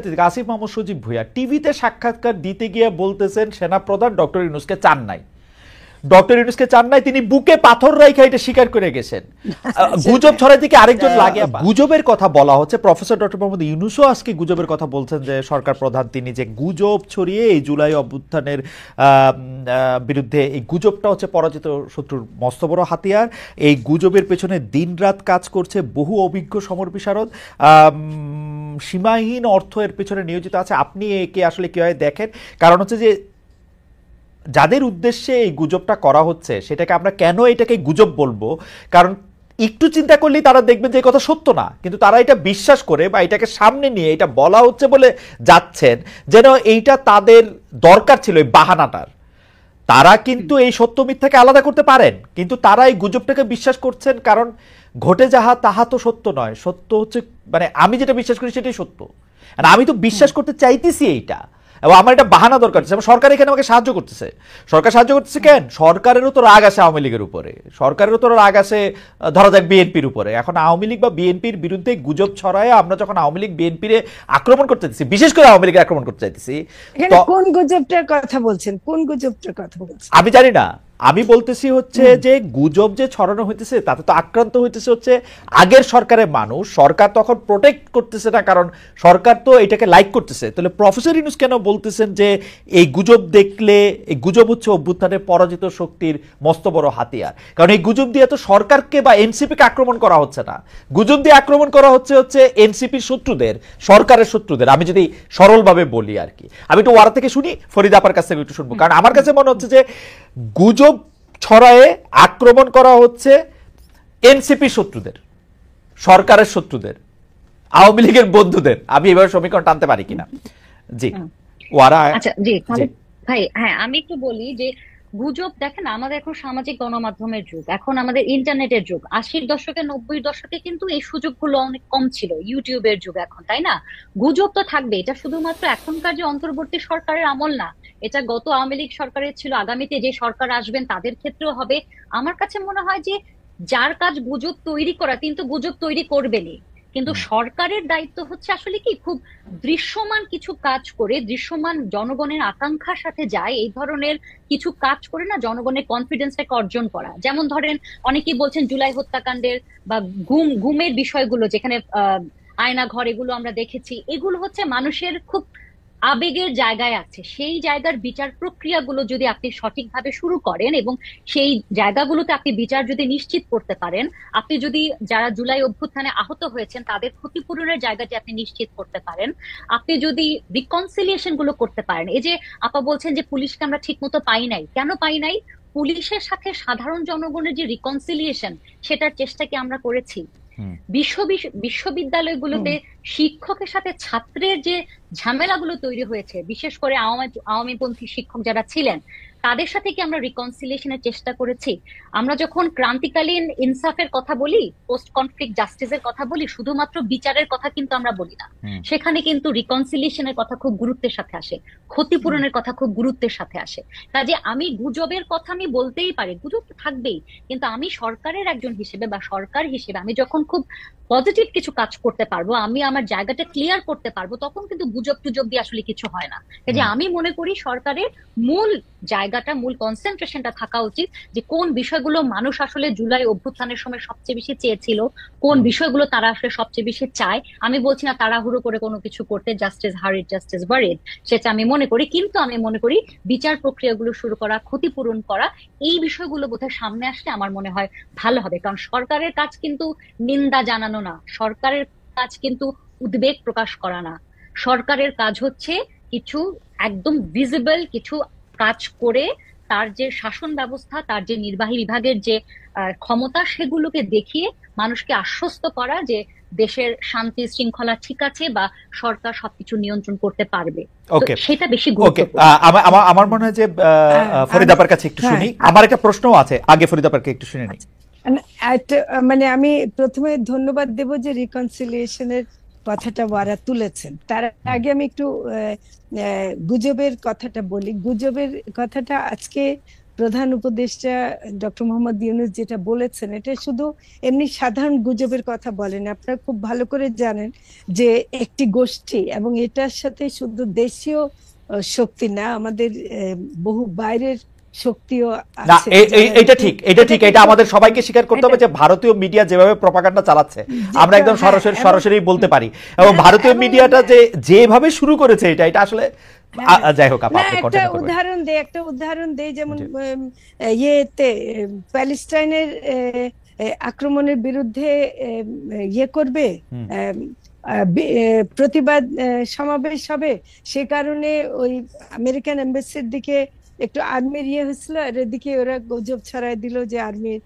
শিক্ষার্থী থেকে আসিফ মাহমুদ সজীব ভুঁইয়া টিভিতে সাক্ষাৎকার দিতে গিয়ে বলতেছেন সেনাপ্রধান ডক্টর ইউনূসকে চান নাই, ডক্টর ইউনূসকে চান নাই, তিনি বুকে পাথর রাইখা এটা স্বীকার করে গেছেন। গুজব ছড়াই থেকে আরেকজন লাগে। গুজবের কথা বলা হচ্ছে, প্রফেসর ডক্টর মোহাম্মদ ইউনূসও আজকে গুজবের কথা বলছেন যে সরকার প্রধান তিনি যে গুজব ছড়িয়ে এই জুলাই অভ্যুত্থানের বিরুদ্ধে, এই গুজবটা হচ্ছে পরাজিত শত্রুর মস্ত বড় হাতিয়ার। এই গুজবের পেছনে দিনরাত কাজ করছে বহু অভিজ্ঞ সমর বিশারদ, সীমাহীন অর্থ এর পেছনে নিয়োজিত আছে। আপনি একে আসলে কিভাবে দেখেন? কারণ হচ্ছে যে যাদের উদ্দেশ্যে এই গুজবটা করা হচ্ছে সেটাকে আমরা কেন এটাকে গুজব বলবো? কারণ একটু চিন্তা করলেই তারা দেখবেন যে এই কথা সত্য না, কিন্তু তারা এটা বিশ্বাস করে বা এটাকে সামনে নিয়ে এটা বলা হচ্ছে বলে যাচ্ছেন যেন এইটা তাদের দরকার ছিল, এই বাহানাটার। তারা কিন্তু এই সত্য মিথ্যাকে আলাদা করতে পারেন, কিন্তু তারা এই গুজবটাকে বিশ্বাস করছেন কারণ ঘটে যাহা তাহা তো সত্য নয়, সত্য হচ্ছে মানে আমি যেটা বিশ্বাস করি সেটাই সত্য। আর আমি তো বিশ্বাস করতে চাইতেছি এইটা, এবং আমার এটা বাহানা দরকার। সরকার এখানে আমাকে সাহায্য করতেছে। সরকার সাহায্য করতেছে কেন? সরকারেরও তো রাগ আছে আওয়ামী লীগের উপরে, সরকারেরও তো রাগ আছে ধরা যাক বিএনপির উপরে। এখন আওয়ামী লীগ বা বিএনপির বিরুদ্ধে গুজব ছড়ায় আমরা যখন আওয়ামী লীগ বিএনপির আক্রমণ করতে চাইতেছি, বিশেষ করে আওয়ামী লীগের আক্রমণ করতে চাইতেছি, কোন গুজবটার কথা বলছেন? কোন গুজবটার কথা বলছেন আমি জানি না। আমি বলতেছি হচ্ছে যে গুজব যে ছড়ানো হইতেছে তাতে তো আক্রান্ত হইতেছে হচ্ছে আগের সরকারের মানুষ। সরকার তখন প্রোটেক্ট করতেছে না, কারণ সরকার তো এটাকে লাইক করতেছে। তাহলে প্রফেসর ইউনূস কেন বলতেছেন যে এই গুজব দেখলে, এই গুজব হচ্ছে অভ্যুত্থানের পরাজিত শক্তির মস্ত বড় হাতিয়ার? কারণ এই গুজব দিয়ে তো সরকারকে বা এনসিপিকে আক্রমণ করা হচ্ছে না, গুজব দিয়ে আক্রমণ করা হচ্ছে এনসিপির শত্রুদের, সরকারের শত্রুদের। আমি যদি সরলভাবে বলি আর কি, আমি একটু ওয়ারা থেকে শুনি, ফরিদা আপার কাছ থেকে একটু শুনবো। কারণ আমার কাছে মনে হচ্ছে যে গুজব ছড়ায়ে আক্রমণ করা হচ্ছে এনসিপি শত্রুদের, সরকারের শত্রুদের, আওয়ামী লীগের বন্ধুদের। আমি এবার সমীকরণ টানতে পারি কিনা? জি ওয়ারা। আচ্ছা জি ভাই, হ্যাঁ আমি একটু বলি যে গুজব দেখেন, আমাদের এখন সামাজিক গণমাধ্যমের যুগ, এখন আমাদের ইন্টারনেটের যুগ। 80-র দশকে 90-র দশকে কিন্তু এই সুযোগগুলো অনেক কম ছিল, ইউটিউবের যুগ এখন, তাই না? গুজব তো থাকবে। এটা শুধুমাত্র এখনকার যে অন্তর্বর্তী সরকারের আমল না, এটা গত আওয়ামী লীগ সরকারের ছিল, আগামীতে যে সরকার আসবেন তাদের ক্ষেত্রেও হবে। আমার কাছে মনে হয় যে যার কাজ গুজব তৈরি করা, কিন্তু গুজব তৈরি করবেনই, কিন্তু সরকারের দায়িত্ব হচ্ছে আসলে কি খুব দৃশ্যমান কিছু কাজ করে, দৃশ্যমান জনগণের আকাঙ্ক্ষার সাথে যায় এই ধরনের কিছু কাজ করে না জনগণের কনফিডেন্সটাকে অর্জন করা। যেমন ধরেন অনেকেই বলছেন জুলাই হত্যাকাণ্ডের বা গুমের বিষয়গুলো, যেখানে আয়না ঘর, এগুলো আমরা দেখেছি, এগুলো হচ্ছে মানুষের খুব আবেগের জায়গায় আছে। সেই জায়গার বিচার প্রক্রিয়াগুলো যদি আপনি সঠিকভাবে শুরু করেন এবং সেই জায়গাগুলোতে আপনি বিচার যদি নিশ্চিত করতে পারেন, আপনি যদি যারা জুলাই অভ্যুত্থানে আহত হয়েছেন তাদের ক্ষতিপূরণের জায়গাটি আপনি নিশ্চিত করতে পারেন, আপনি যদি রিকনসিলিয়েশন গুলো করতে পারেন। এই যে আপা বলছেন যে পুলিশকে আমরা ঠিক মতো পাই নাই, কেন পাই নাই? পুলিশের সাথে সাধারণ জনগণের যে রিকনসিলিয়েশন, সেটার চেষ্টা কি আমরা করেছি? বিশ্ববিদ্যালয়গুলোতে শিক্ষকের সাথে ছাত্রের যে ঝামেলাগুলো তৈরি হয়েছে, বিশেষ করে আওয়ামীপন্থী শিক্ষক যারা ছিলেন, তাদের সাথে কি আমরা রিকনসিলিয়েশনের চেষ্টা করেছি? আমরা যখন ক্রান্তিকালীন ইনসাফের কথা বলি, পোস্ট কনফ্লিক্ট জাস্টিসের কথা বলি, শুধুমাত্র বিচারের কথা কিন্তু আমরা বলি না, সেখানে কিন্তু রিকনসিলিয়েশনের কথা খুব গুরুত্বের সাথে আসে, ক্ষতিপূরণের কথা খুব গুরুত্বের সাথে আসে। কাজে আমি গুজবের কথা আমি বলতেই পারি, গুজব তো থাকবেই, কিন্তু আমি সরকারের একজন হিসেবে বা সরকার হিসেবে আমি যখন খুব পজিটিভ কিছু কাজ করতে পারবো, আমি আমার জায়গাটা ক্লিয়ার করতে পারবো, তখন কিন্তু গুজব টুজব দিয়ে আসলে কিছু হয় না। যে আমি মনে করি সরকারের মূল জায়গাটা, মূল কনসেন্ট্রেশনটা থাকা উচিত যে কোন বিষয়গুলো মানুষ আসলে জুলাই অভ্যুত্থানের সময় সবচেয়ে বেশি চেয়েছিল, কোন বিষয়গুলো তারা আসলে সবচেয়ে বেশি চায়। আমি বলছি না তাড়াহুড়ো করে কোনো কিছু করতে, জাস্টিস হারিড জাস্টিস বারিড, সেটা আমি মনে করি, কিন্তু আমি মনে করি বিচার প্রক্রিয়াগুলো শুরু করা, ক্ষতিপূরণ করা, এই বিষয়গুলো বোধহয় সামনে আসলে আমার মনে হয় ভালো হবে। কারণ সরকারের কাজ কিন্তু নিন্দা জানানো না, সরকারের কাজ কিন্তু উদ্বেগ প্রকাশ করা না, সরকারের কাজ হচ্ছে কিছু একদম ভিজিবল কিছু কাজ করে তার যে শাসন ব্যবস্থা, তার যে নির্বাহী বিভাগের যে ক্ষমতা, সেগুলোকে দেখিয়ে মানুষকে আশ্বস্ত করা যে দেশের শান্তি শৃঙ্খলা ঠিক আছে বা সরকার সবকিছু নিয়ন্ত্রণ করতে পারবে। সেটা বেশি গুরুত্বপূর্ণ। আমার মনে হয় যে ফরিদা আপার কাছে একটু শুনি, আমার একটা প্রশ্ন আছে, আগে ফরিদা আপাকে একটু শুনে নিই। মানে আমি প্রথমে ধন্যবাদ দেব যে রিকনসিলিয়েশনের কথাটা ওরা তুলেছেন। তার আগে আমি একটু গুজবের কথাটা বলি। গুজবের কথাটা আজকে প্রধান উপদেষ্টা ডক্টর মোহাম্মদ ইউনূস যেটা বলেছেন, এটা শুধু এমনি সাধারণ গুজবের কথা বলেন। আপনারা খুব ভালো করে জানেন যে একটি গোষ্ঠী, এবং এটার সাথে শুধু দেশীয় শক্তি না, আমাদের বহু বাইরের শক্তিও না, আছে। এটা ঠিক, এটা আমাদের সবাইকে স্বীকার করতে হবে যে ভারতীয় মিডিয়া যেভাবে প্রপাগান্ডা চালাচ্ছে আমরা একদম সরাসরি বলতে পারি, এবং ভারতীয় মিডিয়াটা যেভাবে শুরু করেছে এটা আসলে যাই হোক। একটা উদাহরণ দেই, যেমন ইয়েতে প্যালেস্টাইনের আক্রমণের বিরুদ্ধে ইয়ে করবে, প্রতিবাদ সমাবেশ হবে, সে কারণে ওই আমেরিকান এম্বাসির দিকে একটু আর্মির ইয়ে হয়েছিল, আর এদিকে ওরা গুজব ছড়াই দিল যে আর্মির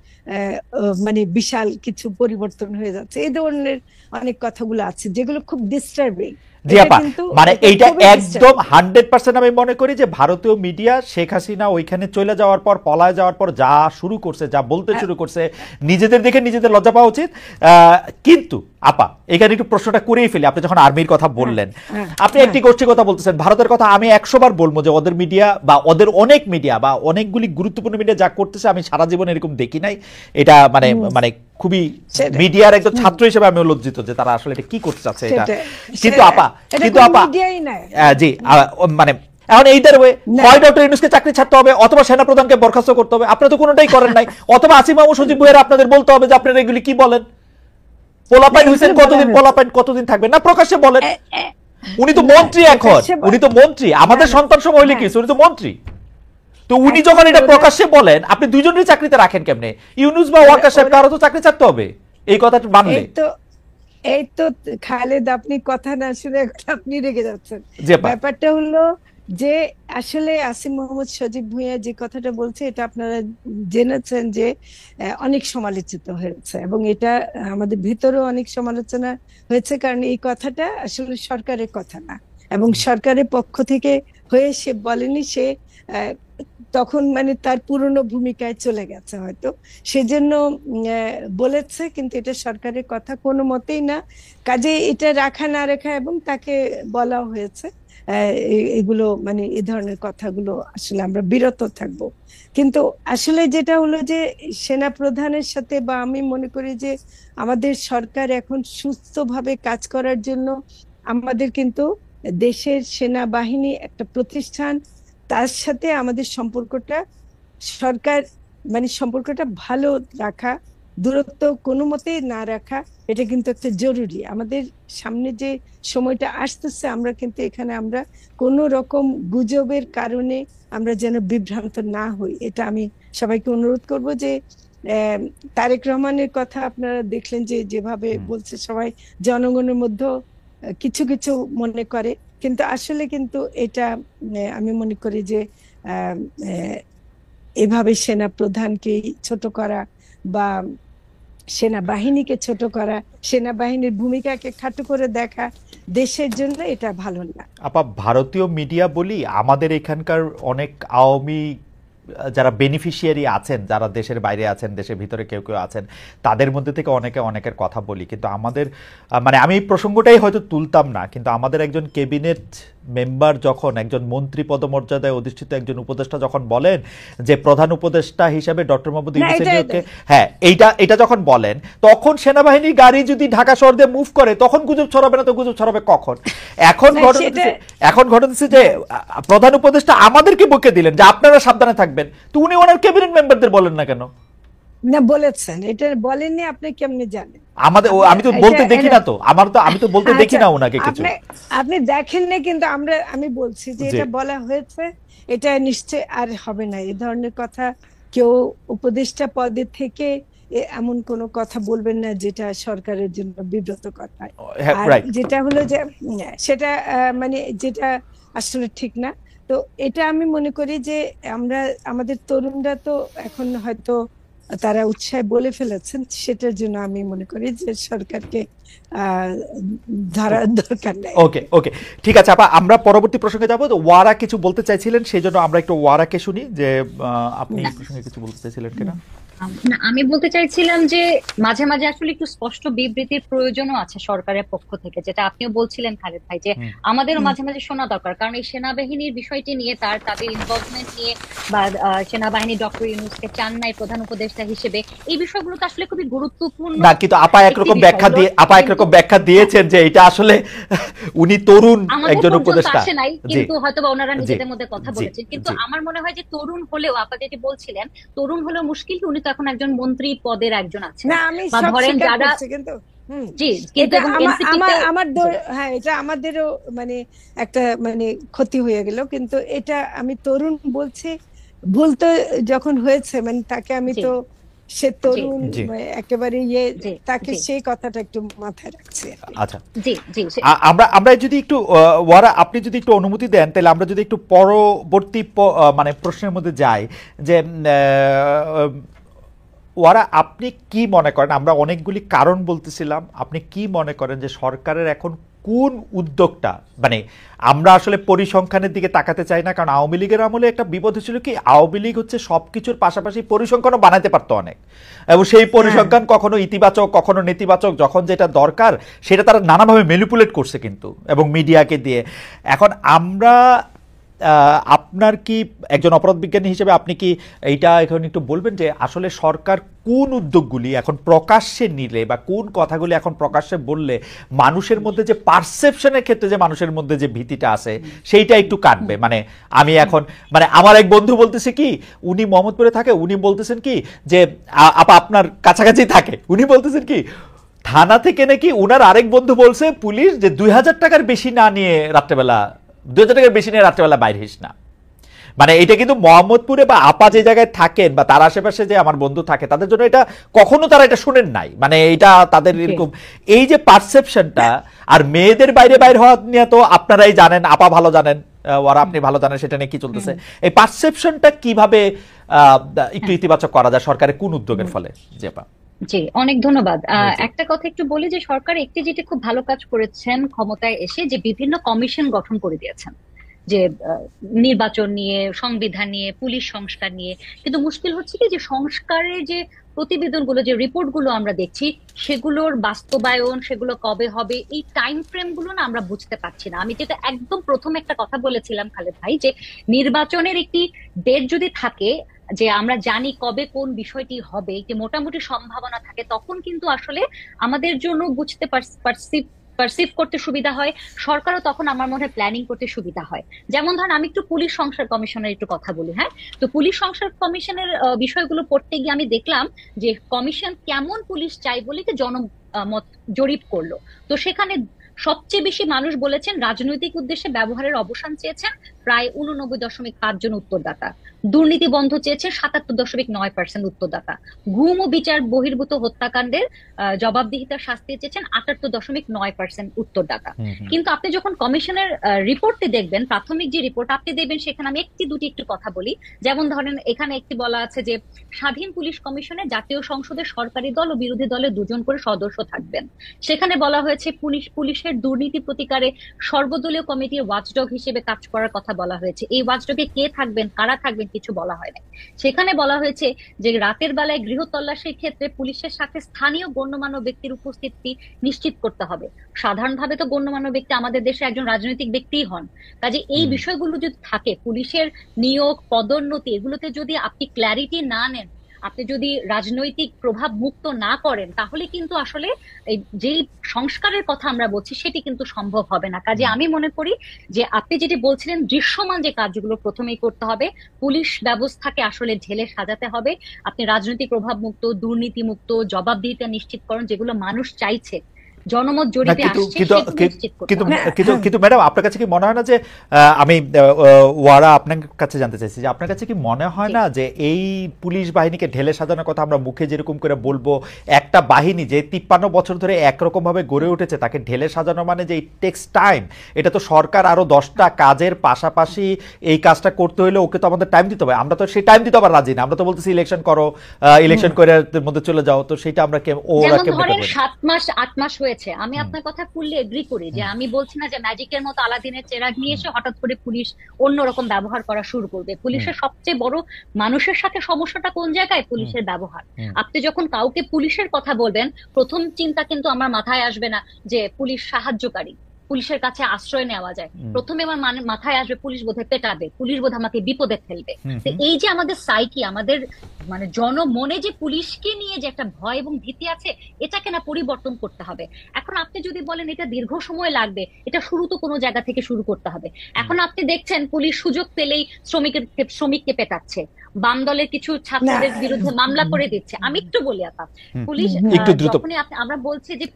মানে বিশাল কিছু পরিবর্তন হয়ে যাচ্ছে। এই ধরনের অনেক কথাগুলো আছে যেগুলো খুব ডিস্টার্বিং। জি আপা, মানে এইটা একদম 100% আমি মনে করি যে ভারতীয় মিডিয়া শেখ হাসিনা ওইখানে চলে যাওয়ার পর, পলায় যাওয়ার পর যা শুরু করছে, যা বলতে শুরু করছে, নিজেদের দেখে নিজেদের লজ্জা পাওয়া উচিত। কিন্তু আপা এখানে একটু প্রশ্নটা করেই ফেলি, আপনি যখন আর্মির কথা বললেন, আপনি একটি গোষ্ঠীর কথা বলতেছেন, ভারতের কথা আমি 100 বার বলবো যে ওদের মিডিয়া বা ওদের অনেক মিডিয়া বা অনেকগুলি গুরুত্বপূর্ণ মিডিয়া যা করতেছে আমি সারা জীবন এরকম দেখি নাই। এটা মানে খুবই মিডিয়ার একজন ছাত্র হিসেবে আমি লজ্জিত যে তারা আসলে এটা কি করতে চাচ্ছে এটা। কিন্তু আপা জি, মানে এখন এইটার ওয়ে হয় ডক্টর ইউনূসকে চাকরি ছাড়তে হবে, অথবা সেনাপ্রধানকে বরখাস্ত করতে হবে। আপনারা তো কোনোটাই করেন নাই। অথবা আসিফ মাহমুদ সজীব ভুঁইয়ার আপনাদের বলতে হবে যে আপনারা এগুলি কি বলেন। পোলাপাইন হোসেন কতদিন থাকবে না, প্রকাশ্যে বলেন। উনি তো মন্ত্রী, এখন উনি তো মন্ত্রী, আমাদের সন্তান সময় হইলে কি, উনি তো মন্ত্রী। তো উনি যখন এটা প্রকাশ্যে বলেন, আপনি দুইজনেরই চাকরিতে রাখেন কেমনে? ইউনূস বা ওয়াকার সাহেব কারো তো চাকরি ছাড়তে হবে এই কথাটা মানলে। এই তো খালেদ, আপনি কথা না শুনে আপনি রেগে যাচ্ছেন। ব্যাপারটা হলো যে আসলে আসিফ মাহমুদ সজীব ভুঁইয়া যে কথাটা বলছে, এটা আপনারা জেনেছেন যে অনেক সমালোচিত হয়েছে, এবং এটা আমাদের ভিতরেও অনেক সমালোচনা হয়েছে, কারণ এই কথাটা আসলে সরকারের কথা না, এবং সরকারের পক্ষ থেকে হয়ে সে বলেনি। সে তখন মানে তার পুরনো ভূমিকায় চলে গেছে হয়তো, সেজন্য বলেছে, কিন্তু এটা সরকারের কথা কোনো মতেই না। কাজে এটা রাখা না রাখা, এবং তাকে বলা হয়েছে এগুলো মানে এই ধরনের কথাগুলো আসলে আমরা বিরত থাকবো। কিন্তু আসলে যেটা হলো যে সেনা প্রধানের সাথে, বা আমি মনে করি যে আমাদের সরকার এখন সুস্থভাবে কাজ করার জন্য আমাদের কিন্তু দেশের সেনাবাহিনী একটা প্রতিষ্ঠান, তার সাথে আমাদের সম্পর্কটা সরকার মানে সম্পর্কটা ভালো রাখা, দূরত্ব কোনো মতেই না রাখা, এটা কিন্তু একটা জরুরি। আমাদের সামনে যে সময়টা আসতেছে, আমরা কিন্তু এখানে আমরা কোনো রকম গুজবের কারণে আমরা যেন বিভ্রান্ত না হই, এটা আমি সবাইকে অনুরোধ করব। যে তারেক রহমানের কথা আপনারা দেখলেন যে যেভাবে বলছে, সবাই জনগণের মধ্যে কিছু কিছু মনে করে, কিন্তু আসলে কিন্তু এটা আমি মনে করি যে এভাবে সেনা প্রধানকে ছোট করা বা সেনাবাহিনীকে ছোট করা, সেনাবাহিনীর ভূমিকাকে খাটো করে দেখা দেশের জন্য এটা ভালো না। আপা ভারতীয় মিডিয়া বলি, আমাদের এখানকার অনেক আওয়ামী যারা বেনিফিশিয়ারি আছেন, যারা দেশের বাইরে আছেন, দেশের ভিতরে কেউ কেউ আছেন, তাদের মধ্যে থেকে অনেকের কথা বলি। কিন্তু আমাদের মানে আমি এই প্রসঙ্গটাই হয়তো তুলতাম না, কিন্তু আমাদের একজন ক্যাবিনেট মেম্বার যখন, একজন মন্ত্রী পদমর্যাদায় অধিষ্ঠিত একজন উপদেষ্টা যখন বলেন যে প্রধান উপদেষ্টা হিসেবে ডক্টর মোহাম্মদ ইউনূসকে, হ্যাঁ এটা যখন বলেন, তখন সেনাবাহিনীর গাড়ি যদি ঢাকা শহর দিয়ে মুভ করে তখন গুজব ছড়াবে না, তো গুজব ছড়াবে কখন? এখন ঘটনাছে যে প্রধান উপদেষ্টা আমাদেরকে বকে দিলেন যে আপনারা সাবধানে থাকবেন, তো উনি ওনার ক্যাবিনেট মেম্বারদের বলেন না কেন? না বলেছেন, এটা বলেননি, আপনি কেমনে জানেন? আমি তো বলতে দেখি না, তো আমি তো বলতে দেখি না ওনাকে কিছু। আপনি দেখেন না, কিন্তু আমি বলছি যে এটা বলা হয়েছে, এটা নিশ্চয় আর হবে না। এই ধরনের কথা কেউ উপদেষ্টা পদে থেকে এমন কোনো কথা বলবেন না যেটা সরকারের জন্য বিব্রতকর হয়। আর যেটা হলো যে সেটা মানে যেটা আসলে ঠিক না। তো এটা আমি মনে করি যে আমাদের তরুণরা তো এখন হয়তো তারা উৎসাহে বলে ফেলেছেন, সেটার জন্য আমি মনে করি যে সরকারকে ধরার দরকার নেই। ওকে ঠিক আছে আপা, আমরা পরবর্তী প্রসঙ্গে যাবো। তো ওয়ারা কিছু বলতে চাইছিলেন, সেই জন্য আমরা একটু ওয়ারাকে শুনি যে আপনি এই প্রসঙ্গে কিছু বলতে চাইছিলেন কিনা। না, আমি বলতে চাইছিলাম যে মাঝে মাঝে আসলে একটু স্পষ্ট বিবৃতির প্রয়োজনও আছে সরকারের পক্ষ থেকে, যেটা আপনিও বলছিলেন খালেদ ভাই, যে আমাদেরও মাঝে মাঝে শোনা দরকার। কারণ এই সেনাবাহিনীর বিষয়টি নিয়ে তাদের ইনভলভমেন্ট নিয়ে বা সেনাবাহিনী ডক্টর ইউনূসকে চান নাই প্রধান উপদেষ্টা হিসেবে, এই বিষয়গুলো তো আসলে খুবই গুরুত্বপূর্ণ। না, কিন্তু আপা একরকম ব্যাখ্যা দিয়েছেন যে এটা আসলে উনি তরুণ একজন উপদেষ্টা, আসে নাই, কিন্তু হয়তো ওনারা নিজেদের মধ্যে কথা বলেছেন। কিন্তু আমার মনে হয় যে তরুণ হলেও, আপা যেটি বলছিলেন, তরুণ হলেও মুশকিল কি, উনি তো এখন একজন মন্ত্রী পদের একজন আছেন। না, আমি সব স্বীকার করছি, কিন্তু জি, কিন্তু হ্যাঁ, এটা আমাদেরও মানে একটা মানে ক্ষতি হয়ে গেল। কিন্তু এটা আমি তরুণ বলছি, ভুল তো যখন হয়েছে, মানে তাকে আমি তো সে তরুণ একেবারে তাকে সেই কথাটা একটু মাথায় রাখছি। আচ্ছা, আমরা যদি একটু ওয়ারা, আপনি যদি একটু অনুমতি দেন, তাহলে আমরা যদি একটু পরবর্তী মানে প্রশ্নের মধ্যে যাই, যে ওরা আপনি কি মনে করেন, আমরা অনেকগুলি কারণ বলতেছিলাম, আপনি কি মনে করেন যে সরকারের এখন কোন উদ্যোগটা, মানে আমরা আসলে পরিসংখ্যানের দিকে তাকাতে চাই না, কারণ আওয়ামী লীগের আমলে একটা বিপদ ছিল কি, আওয়ামী লীগ হচ্ছে সবকিছুর পাশাপাশি পরিসংখ্যানও বানাতে পারতো অনেক, এবং সেই পরিসংখ্যান কখনো ইতিবাচক কখনো নেতিবাচক, যখন যেটা দরকার সেটা তারা নানাভাবে ম্যানিপুলেট করছে কিন্তু, এবং মিডিয়াকে দিয়ে। এখন আমরা আপনার কি একজন অপরাধ বিজ্ঞানী হিসেবে আপনি কি এইটা এখন একটু বলবেন যে আসলে সরকার কোন উদ্যোগগুলি এখন প্রকাশ্যে নিলে বা কোন কথাগুলি এখন প্রকাশ্যে বললে মানুষের মধ্যে যে পারসেপশনের ক্ষেত্রে যে মানুষের মধ্যে যে ভীতিটা আছে সেইটা একটু কাটবে? মানে আমি এখন, মানে আমার এক বন্ধু বলতেছে কি, উনি মোহাম্মদপুরে থাকে, উনি বলতেছেন কি যে আপা আপনার কাছাকাছি থাকে, উনি বলতেছেন কি থানা থেকে নাকি উনার আরেক বন্ধু বলছে পুলিশ যে 2000 টাকার বেশি না নিয়ে রাত্রেবেলা, 2000 টাকার বেশি নিয়ে রাত্রেবেলা বাইরে হইস না। মানে এটা কিন্তু মোহাম্মদপুরে বা আপা যে জায়গায় থাকেন বা তার আশেপাশে যে আমার বন্ধু থাকে তাদের জন্য এটা কখনো তারা এটা শুনেন নাই, মানে এটা তাদের এরকম এই যে পারসেপশনটা। আর মেয়েদের বাইরে বাইরে হওয়া নিয়ে তো আপনারাই জানেন, আপা ভালো জানেন, ওরা আপনি ভালো জানেন সেটা নিয়ে কি চলতেছে, এই পারসেপশনটা কিভাবে একটু ইতিবাচক করা যায় সরকারের কোন উদ্যোগের ফলে? জি আপা। জি, অনেক ধন্যবাদ। একটা কথা একটু বলি যে সরকার একটি যেটি খুব ভালো কাজ করেছেন ক্ষমতায় এসে, যে বিভিন্ন কমিশন গঠন করে দিয়েছেন, যে নির্বাচন নিয়ে, সংবিধান নিয়ে, পুলিশ সংস্কার নিয়ে। কিন্তু মুশকিল হচ্ছে কি, যে সংস্কারের যে প্রতিবেদনগুলো, যে রিপোর্টগুলো আমরা দেখছি, সেগুলোর বাস্তবায়ন, সেগুলো কবে হবে, এই টাইম ফ্রেম গুলো না আমরা বুঝতে পারছি না। আমি যেটা একদম প্রথম একটা কথা বলেছিলাম খালেদ ভাই, যে নির্বাচনের একটি ডেট যদি থাকে, যে আমরা জানি কবে কোন বিষয়টি হবে, একটি মোটামুটি সম্ভাবনা থাকে, তখন কিন্তু আসলে আমাদের জন্য বুঝতে পারসিভ করতে সুবিধা হয়, সরকারও তখন আমার মনে হয় প্ল্যানিং করতে সুবিধা হয়। যেমন ধরেন, আমি একটু পুলিশ সংস্কার কমিশনের একটু কথা বলি। হ্যাঁ, তো পুলিশ সংস্কার কমিশনের বিষয়গুলো পড়তে গিয়ে আমি দেখলাম যে কমিশন কেমন পুলিশ চাই বলে জনমত জরিপ করলো। তো সেখানে সবচেয়ে বেশি মানুষ বলেছেন রাজনৈতিক উদ্দেশ্যে ব্যবহারের অবসান চেয়েছেন প্রায় 89.5 জন উত্তরদাতা, দুর্নীতি বন্ধ চেয়েছে 77.9% উত্তরদাতা, গুম ও বিচার বহির্ভূত হত্যাকাণ্ডের জবাবদিহিতার শাস্তি চেয়েছেন 78.9% উত্তরদাতা। কিন্তু আপনি যখন কমিশনের রিপোর্টটি দেখবেন, প্রাথমিক যে রিপোর্ট আপনি দেখবেন, সেখানে আমি একটু কথা বলি। যেমন ধরেন, এখানে একটি বলা আছে যে স্বাধীন পুলিশ কমিশনে জাতীয় সংসদের সরকারি দল ও বিরোধী দলের 2 জন করে সদস্য থাকবেন। সেখানে বলা হয়েছে পুলিশের দুর্নীতি প্রতিকারে সর্বদলীয় কমিটির ওয়াচডগ হিসেবে কাজ করার কথা বলা হয়েছে। এই ওয়াচডগে কে থাকবেন, কারা থাকবেন, কিছু বলা হয় না। সেখানে বলা হয়েছে যে রাতের বেলায় গৃহ তল্লাশির ক্ষেত্রে পুলিশের সাথে স্থানীয় গণ্যমান্য ব্যক্তির উপস্থিতি নিশ্চিত করতে হবে। সাধারণভাবে তো গণ্যমান্য ব্যক্তি আমাদের দেশে একজন রাজনৈতিক ব্যক্তিই হন। কাজে এই বিষয়গুলো যদি থাকে, পুলিশের নিয়োগ, পদোন্নতি, এগুলোতে যদি আপনি ক্ল্যারিটি না নেন, আপনি যদি রাজনৈতিক প্রভাব মুক্ত না করেন, তাহলে কিন্তু আসলে যেই সংস্কারের কথা আমরা বলছি সেটি কিন্তু সম্ভব হবে না। কাজে আমি মনে করি যে আপনি যেটি বলছিলেন, দৃশ্যমান যে কাজগুলো প্রথমেই করতে হবে, পুলিশ ব্যবস্থাকে আসলে ঢেলে সাজাতে হবে। আপনি রাজনৈতিক প্রভাব মুক্ত, দুর্নীতি মুক্ত, জবাবদিহিতা নিশ্চিতকরণ, যেগুলো মানুষ চাইছে, জনমত জরিপে আসছে, কিন্তু ম্যাডাম, আপনার কাছে কি মনে হয় না যে, আমি ওয়ারা আপনার কাছে জানতে চাইছি যে আপনার কাছে কি মনে হয় না যে এই পুলিশ বাহিনীকে ঢেলে সাজানোর কথা আমরা মুখে যেরকম করে বলবো, একটা বাহিনী যে 53 বছর ধরে একরকম ভাবে গড়ে উঠেছে, তাকে ঢেলে সাজানো মানে যে টেক্স টাইম। এটা তো সরকার আরো 10টা কাজের পাশাপাশি এই কাজটা করতে হলে ওকে তো আমাদের টাইম দিতে হবে। আমরা তো সেই টাইম দিতে আবার রাজি না। আমরা তো বলতেছি ইলেকশন করো, ইলেকশন করে মধ্যে চলে যাও। তো সেটা আমরা 7 মাস 8 মাস হয়ে হয়েছে, আমি আপনার কথা ফুললি এগ্রি করি, যে আমি বলছি না যে ম্যাজিকের মতো আলাদিনের চেরাগ নিয়ে এসে হঠাৎ করে পুলিশ অন্যরকম ব্যবহার করা শুরু করবে। পুলিশের সবচেয়ে বড় মানুষের সাথে সমস্যাটা কোন জায়গায়? পুলিশের ব্যবহার। আপনি যখন কাউকে পুলিশের কথা বলবেন, প্রথম চিন্তা কিন্তু আমার মাথায় আসবে না যে পুলিশ সাহায্যকারী, পুলিশের কাছে আশ্রয় নেওয়া যায়। প্রথমে আমার মাথায় আসবে পুলিশ বোধহয় পেটাবে, পুলিশ বোধহয় আমাকে বিপদে ফেলবে। তো এই যে আমাদের সাইকি, আমাদের মানে জনমনে যে পুলিশকে নিয়ে যে একটা ভয় এবং ভীতি আছে, এটাকে না পরিবর্তন করতে হবে। এখন আপনি যদি বলেন এটা দীর্ঘ সময় লাগবে, এটা শুরু তো কোনো জায়গা থেকে শুরু করতে হবে। এখন আপনি দেখছেন পুলিশ সুযোগ পেলেই শ্রমিককে পেটাচ্ছে, বাম দলের কিছু ছাত্রদের বিরুদ্ধে মামলা করে দিচ্ছে। আমি একটু বলি আপা, পুলিশ যখনই আমরা বলছি যে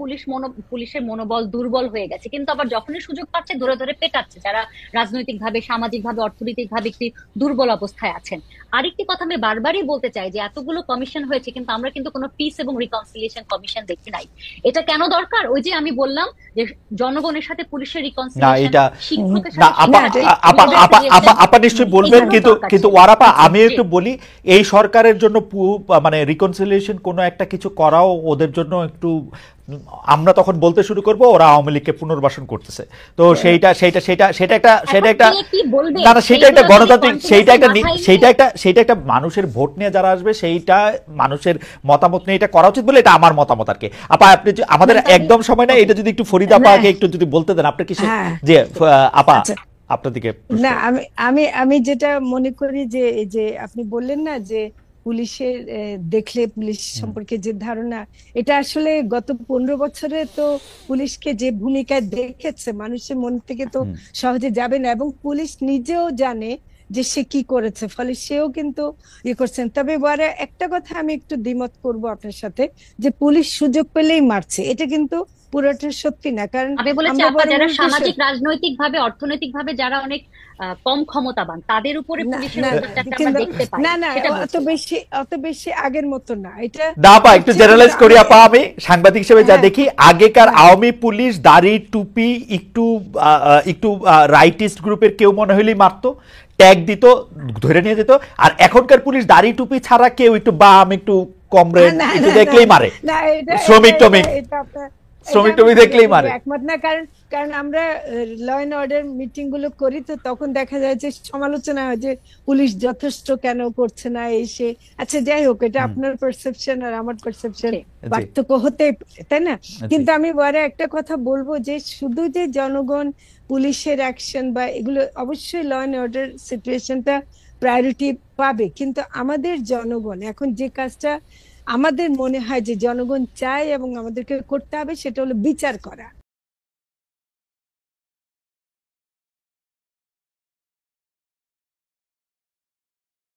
পুলিশের মনোবল দুর্বল হয়ে গেছে, কিন্তু আবার যখনই সুযোগ পাচ্ছে ধরে ধরে পেটাচ্ছে যারা রাজনৈতিক ভাবে, সামাজিক ভাবে, অর্থনৈতিক ভাবে একটি দুর্বল অবস্থায় আছেন। আরেকটি কথা আমি বারবারই বলতে চাই যে এতগুলো কমিশন হয়েছে, কিন্তু আমরা কিন্তু কোনো পিস এবং রিকনসিলিয়েশন কমিশন দেখি নাই। এটা কেন দরকার? ওই যে আমি বললাম যে জনগণের সাথে পুলিশের রিকনসিলিয়েশন, শিক্ষকের সাথে। আপা নিশ্চয়ই বলবেন, কিন্তু ওয়ারাপা আমি একটু বলি, এই সরকারের জন্য মানে রিকনসিলিয়েশন কোনো একটা কিছু করাও ওদের জন্য একটু, আমরা তখন বলতে শুরু করব ওরা আওয়ামী লীগকে পুনর্বাসন করতেছে। তো সেটা একটা না না, সেটা একটা গণতান্ত্রিক, সেইটা একটা মানুষের ভোট নিয়ে যারা আসবে, সেইটা মানুষের মতামত নিয়ে এটা করা উচিত বলে এটা আমার মতামত আর কি। আপা আপনি আমাদের একদম সময় না, এটা যদি একটু ফরিদা আপাকে একটু যদি বলতে দেন, আপনি কি যে আপা আপনার দিকে। না, আমি যেটা মনে করি যে এই যে আপনি বললেন না যে পুলিশের দেখলে পুলিশ সম্পর্কে যে ধারণা, এটা আসলে গত 15 বছরে তো পুলিশকে যে ভূমিকায় দেখেছে মানুষের মন থেকে তো সহজে যাবে না, এবং পুলিশ নিজেও জানে যে সে কি করেছে, ফলে সেও কিন্তু ইয়ে করছেন। তবে বড় একটা কথা আমি একটু দ্বিমত করব আপনার সাথে, যে পুলিশ সুযোগ পেলেই মারছে, এটা কিন্তু পুরোটা সত্যি না। কারণ আমি বলেছি যারা সামাজিক, রাজনৈতিক ভাবে, অর্থনৈতিক ভাবে যারা অনেক কম ক্ষমতাবান, তাদের উপরে পুলিশের নজরটা আমরা দেখতে পাই। না না, অত বেশি আগের মতো না। এটা না আপা, একটু জেনারেলাইজ করি আপা, আমি সাংবাদিক হিসেবে যা দেখি, আগেকার আওয়ামী পুলিশ দাড়ি টুপি একটু রাইটিস্ট গ্রুপের কেউ মনে হইলেই মারতো, ট্যাগ দিত, ধরে নিয়ে যেত। আর এখনকার পুলিশ দাড়ি টুপি ছাড়া কেউ একটু বাম, একটু কমরেড একটু দেখলেই মারে, শ্রমিক দেখলেই মারে। একমত না, কারণ আমরা ল এন্ড অর্ডার মিটিং গুলো করি, তো তখন দেখা যায় যে সমালোচনা হয় যে পুলিশ যথেষ্ট কেন করছে না এসে। আচ্ছা যাই হোক, এটা আপনার পারসেপশন আর আমার পারসেপশন পার্থক্য হতে, তাই না? কিন্তু আমি বড় একটা কথা বলবো, যে শুধু যে জনগণ পুলিশের অ্যাকশন বা এগুলো, অবশ্যই ল এন্ড অর্ডার সিচুয়েশনটা প্রায়োরিটি পাবে, কিন্তু আমাদের জনগণ এখন যে কাজটা আমাদের মনে হয় যে জনগণ চায় এবং আমাদেরকে করতে হবে, সেটা হলো বিচার করা।